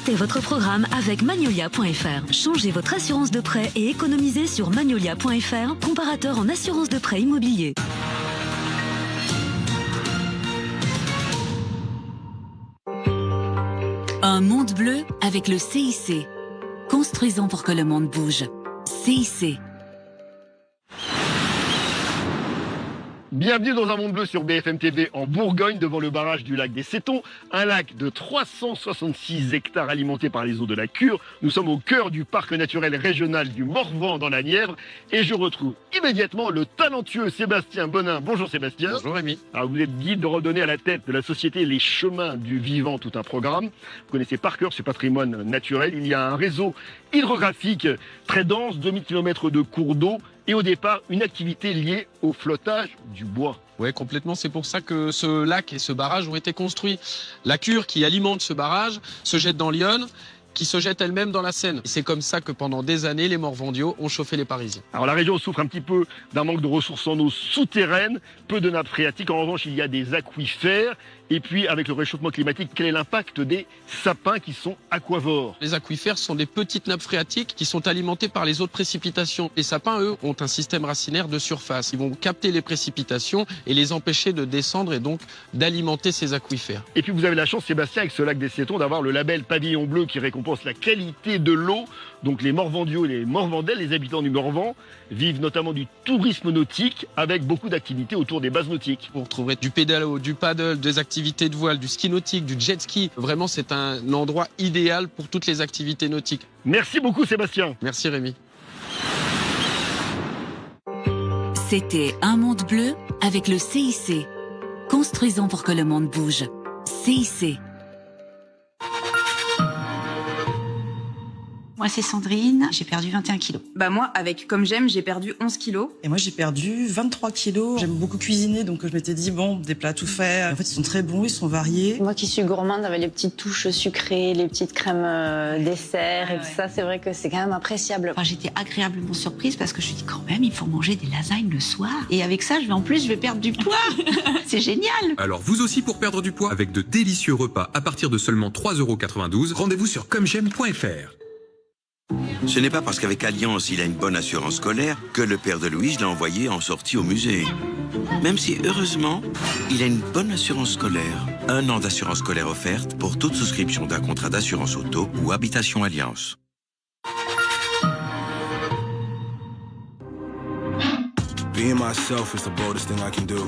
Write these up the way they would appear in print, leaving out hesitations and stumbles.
Consultez votre programme avec Magnolia.fr. Changez votre assurance de prêt et économisez sur Magnolia.fr, comparateur en assurance de prêt immobilier. Un monde bleu avec le CIC. Construisons pour que le monde bouge. CIC. Bienvenue dans un monde bleu sur BFM TV en Bourgogne, devant le barrage du lac des Sétons, un lac de 366 hectares alimenté par les eaux de la Cure. Nous sommes au cœur du parc naturel régional du Morvan dans la Nièvre et je retrouve immédiatement le talentueux Sébastien Bonin. Bonjour Sébastien. Bonjour Rémi. Alors vous êtes guide de randonnée à la tête de la société Les Chemins du Vivant, tout un programme. Vous connaissez par cœur ce patrimoine naturel. Il y a un réseau hydrographique très dense, 2000 km de cours d'eau et au départ une activité liée au flottage du bois. Oui, complètement. C'est pour ça que ce lac et ce barrage ont été construits. La Cure qui alimente ce barrage se jette dans l'Yonne, qui se jette elle-même dans la Seine. Et c'est comme ça que pendant des années, les Morvandiaux ont chauffé les Parisiens. Alors la région souffre un petit peu d'un manque de ressources en eau souterraine, peu de nappes phréatiques. En revanche, il y a des aquifères. Et puis, avec le réchauffement climatique, quel est l'impact des sapins qui sont aquavores? Les aquifères sont des petites nappes phréatiques qui sont alimentées par les eaux de précipitation. Les sapins, eux, ont un système racinaire de surface. Ils vont capter les précipitations et les empêcher de descendre et donc d'alimenter ces aquifères. Et puis vous avez la chance, Sébastien, avec ce lac des Sétons, d'avoir le label Pavillon Bleu qui récompense la qualité de l'eau. Donc les Morvandiaux et les Morvandais, les habitants du Morvan, vivent notamment du tourisme nautique avec beaucoup d'activités autour des bases nautiques. Vous retrouverez du pédalo, du paddle, des activités de voile, du ski nautique, du jet ski. Vraiment, c'est un endroit idéal pour toutes les activités nautiques. Merci beaucoup Sébastien. Merci Rémi. C'était Un monde bleu avec le CIC. Construisons pour que le monde bouge. CIC. Moi, c'est Sandrine, j'ai perdu 21 kilos. Bah moi, avec Comme J'aime, j'ai perdu 11 kilos. Et moi, j'ai perdu 23 kilos. J'aime beaucoup cuisiner, donc je m'étais dit, bon, des plats tout faits. En fait, ils sont très bons, ils sont variés. Moi qui suis gourmande avec les petites touches sucrées, les petites crèmes dessert et tout ça, c'est vrai que c'est quand même appréciable. Enfin, j'étais agréablement surprise parce que je me suis dit, quand même, il faut manger des lasagnes le soir. Et avec ça, je vais perdre du poids. C'est génial. Alors vous aussi pour perdre du poids avec de délicieux repas à partir de seulement 3,92 €, rendez-vous sur commej'aime.fr. Ce n'est pas parce qu'avec Alliance, il a une bonne assurance scolaire que le père de Louise l'a envoyé en sortie au musée. Même si, heureusement, il a une bonne assurance scolaire. 1 an d'assurance scolaire offerte pour toute souscription d'un contrat d'assurance auto ou habitation Alliance. Being myself is the boldest thing I can do.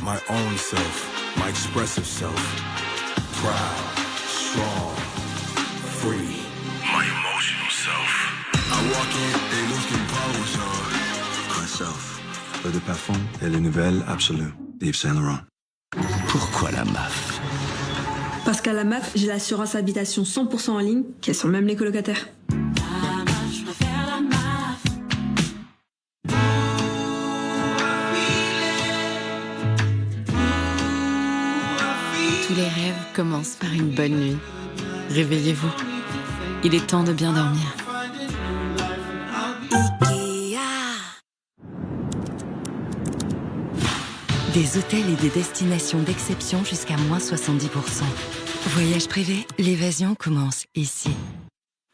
My own self, my expressive self. Proud, strong, free. My emotional self. I walk in, they looking power. Myself. Eau de parfum et les nouvelles absolues. Yves Saint Laurent. Pourquoi la MAF? Parce qu'à la MAF, j'ai l'assurance habitation 100% en ligne, quels sont même les colocataires. Tous les rêves commencent par une bonne nuit. Réveillez-vous. Il est temps de bien dormir. Des hôtels et des destinations d'exception jusqu'à moins 70%. Voyage privé, l'évasion commence ici.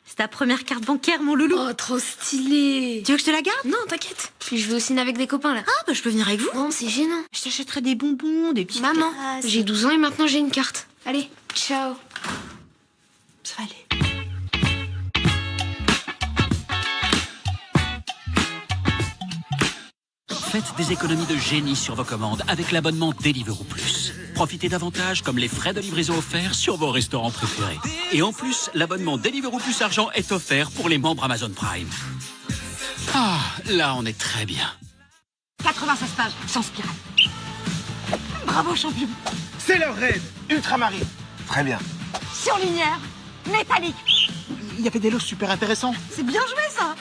C'est ta première carte bancaire, mon loulou. Oh, trop stylé. Tu veux que je te la garde? Non, t'inquiète. Puis je vais au ciné avec des copains, là. Ah, bah je peux venir avec vous. Non, c'est gênant. Je t'achèterai des bonbons, des petites Maman, glaces. j'ai 12 ans et maintenant j'ai une carte. Allez, ciao. Ça va aller. Faites des économies de génie sur vos commandes avec l'abonnement Deliveroo Plus. Profitez davantage comme les frais de livraison offerts sur vos restaurants préférés. Et en plus, l'abonnement Deliveroo Plus Argent est offert pour les membres Amazon Prime. Ah, là on est très bien. 96 pages, sans spirale. Bravo, champion. C'est leur raid, ultramarine. Très bien. Surligneur, métallique. Il y avait des lots super intéressants. C'est bien joué, ça.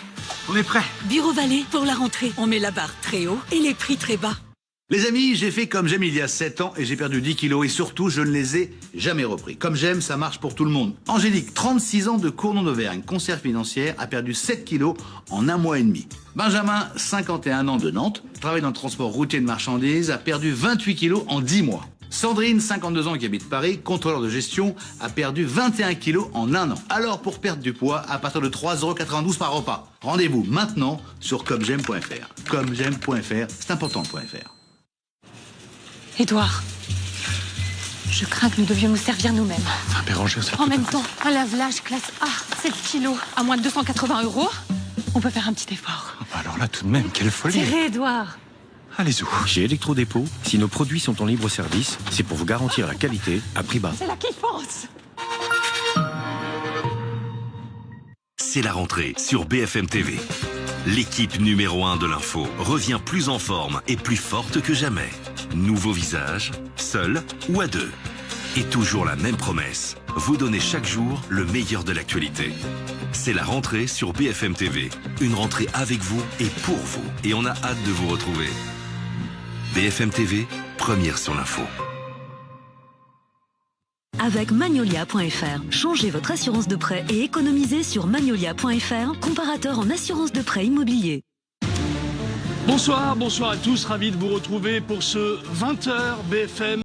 On est prêts. Bureau Vallée, pour la rentrée, on met la barre très haut et les prix très bas. Les amis, j'ai fait Comme J'aime il y a 7 ans et j'ai perdu 10 kilos et surtout, je ne les ai jamais repris. Comme J'aime, ça marche pour tout le monde. Angélique, 36 ans de Cournon d'Auvergne, conseillère financière, a perdu 7 kilos en 1 mois et demi. Benjamin, 51 ans de Nantes, travaille dans le transport routier de marchandises, a perdu 28 kilos en 10 mois. Sandrine, 52 ans, qui habite Paris, contrôleur de gestion, a perdu 21 kilos en un an. Alors, pour perdre du poids, à partir de 3,92 € par repas. Rendez-vous maintenant sur comgem.fr. Comgem.fr, c'est important.fr. Édouard, je crains que nous devions nous servir nous-mêmes. Enfin, Bérangère, ça En même temps, un lave-linge classe A, 7 kilos, à moins de 280 €, on peut faire un petit effort. Alors là, tout de même, quelle folie. Serré, Édouard. Allez-y. Chez Electrodépôt, si nos produits sont en libre service, c'est pour vous garantir la qualité à prix bas. C'est là qu'il pense. C'est la rentrée sur BFM TV. L'équipe numéro 1 de l'info revient plus en forme et plus forte que jamais. Nouveau visage, seul ou à deux. Et toujours la même promesse, vous donnez chaque jour le meilleur de l'actualité. C'est la rentrée sur BFM TV. Une rentrée avec vous et pour vous. Et on a hâte de vous retrouver. BFM TV, première sur l'info. Avec Magnolia.fr, changez votre assurance de prêt et économisez sur Magnolia.fr, comparateur en assurance de prêt immobilier. Bonsoir à tous, ravi de vous retrouver pour ce 20h BFM.